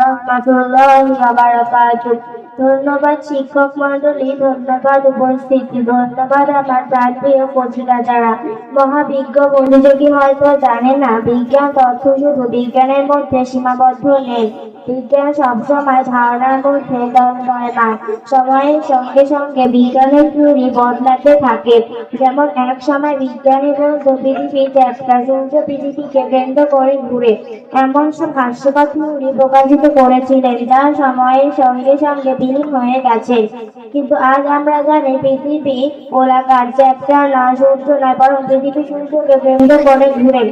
রহমাতুল্লাহি ওয়া বারাকাতুহু। ধন্যবাদ শিক্ষক মন্ডলী, ধন্যবাদ উপস্থিতি, ধন্যবাদ আমার প্রাণপ্রিয় কচিরা যারা। মহাবিজ্ঞ প্রতিযোগী হয়তো জানে না, বিজ্ঞান তথ্য শুধু বিজ্ঞানের মধ্যে সীমাবদ্ধ নেই। বিজ্ঞান সবসময় ধারণার মধ্যে দ্বন্দ্বয় না। সময়ের সঙ্গে সঙ্গে বিজ্ঞানের থিওরি বদলাতে থাকে। যেমন এক সময় বিজ্ঞানী বলতো পৃথিবীতে একটা সূর্য পৃথিবীকে কেন্দ্র করে ঘুরে, এমন সব হাস্যকর থিওরি প্রকাশিত করেছিলেন যা সময়ের সঙ্গে সঙ্গে বিলীন হয়ে গেছে। কিন্তু আজ আমরা জানি পৃথিবী গোলাকার, চ্যাপ্টার না, সূর্য নয়, বরং পৃথিবী সূর্যকে কেন্দ্র করে ঘুরে।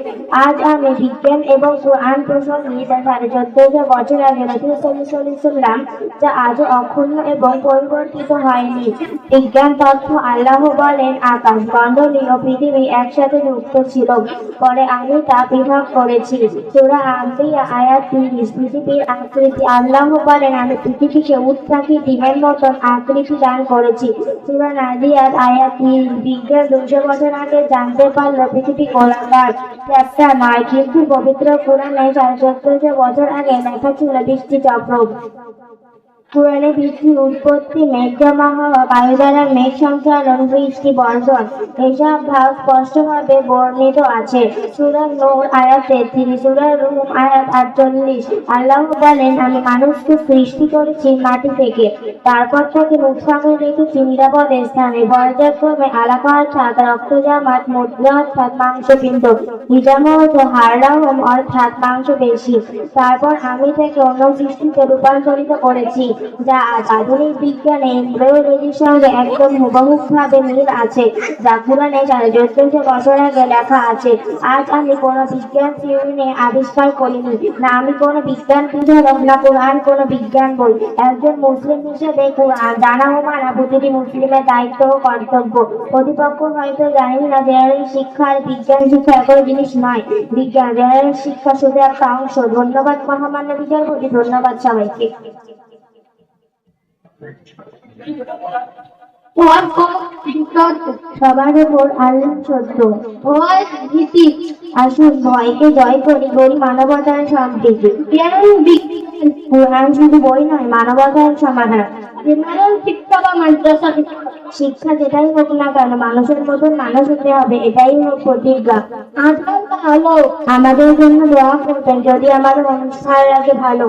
আজ আমি বিজ্ঞান এবং কোরআন প্রসঙ্গে 1400 বছর আগে রাসূল সাল্লাল্লাহু আলাইহি ওয়াসাল্লাম যা আজও অক্ষুণ্ণ এবং পরিবর্তিত হয়নি। বিজ্ঞান তথ্য আল্লাহ বলেন আকাশ, মণ্ডলী ও পৃথিবী একসাথে যুক্ত ছিল, পরে আমি তা পৃথক করেছি। সূরা আম্বিয়া আয়াত 30। পৃথিবীর আকৃতি, আল্লাহ বলেন আমি পৃথিবীকে উট পাখির ডিমের মতন আকৃতি দান করেছি। সূরা নাজিয়াত আয়াত 30। বিজ্ঞান 200 বছর আগে জানতে পারল পৃথিবী গোলাকার, চ্যাপ্টা নয়, কিন্তু পবিত্র কোরআনে 1400 বছর আগে লেখা ছিল বৃষ্টি চক্র। কোরআনে পৃথিবীর উৎপত্তি, মেঘ জমা হওয়া, বায়ু দ্বারা মেঘ সঞ্চালন, বৃষ্টি বর্ষণ, এসব ভাব স্পষ্টভাবে বর্ণিত আছে। সূরা নূর আয়াত 33, সূরা রূম আয়াত 48। আল্লাহ বলেন আমি মানুষকে সৃষ্টি করেছি মাটি থেকে, তারপর তাকে নুতফাতে রেখেছি নিরাপদ স্থানে, পর্যায়ক্রমে আলাকা অর্থাৎ রক্তজামাত, মুদ্রা অর্থাৎ মাংসপিণ্ড, হিজামা হাড়লাহম অর্থাৎ মাংসপেশি। তারপর আমি তাকে অন্য সৃষ্টিতে রূপান্তরিত করেছি, যা আজ আধুনিক বিজ্ঞানে এমব্রায়োলজির সঙ্গে একদম হুবহুবভাবে মিল আছে, যা কোরআনে 1400 বছর আগে লেখা আছে। আজ আমি কোনো বিজ্ঞান থিওরি নিয়ে আবিষ্কার করিনি, না আমি কোনো বিজ্ঞান বিধারক, না কোরআন কোনো বিজ্ঞান বই। একজন মুসলিম হিসেবে কোরআন জানা ও মানা প্রতিটি মুসলিমের দায়িত্ব ও কর্তব্য। প্রতিপক্ষ হয়তো জানি না জেনারেল শিক্ষা আর বিজ্ঞান শিক্ষা একই জিনিস নয়। বিজ্ঞান জেনারেল শিক্ষা শুধু একটা অংশ। ধন্যবাদ মহামান্য বিচারপতি, ধন্যবাদ সবাইকে। সবার উপর আল্লাহ সত্য, ভয় ভীতি। আসুন ভয়কে জয় করি, গড়ি মানবতার সম্প্রীতি। কোরআন শুধু বই নয়, মানবতার সমাধান। শিক্ষা বা মাদ্রাসা শিক্ষা যেটাই হোক না কেন, মানুষের মতন মানুষ হতে হবে, এটাই হোক প্রতিজ্ঞা। আমাদের জন্য দোয়া করবেন যদি আমাদের অনুষ্ঠান লাগে ভালো।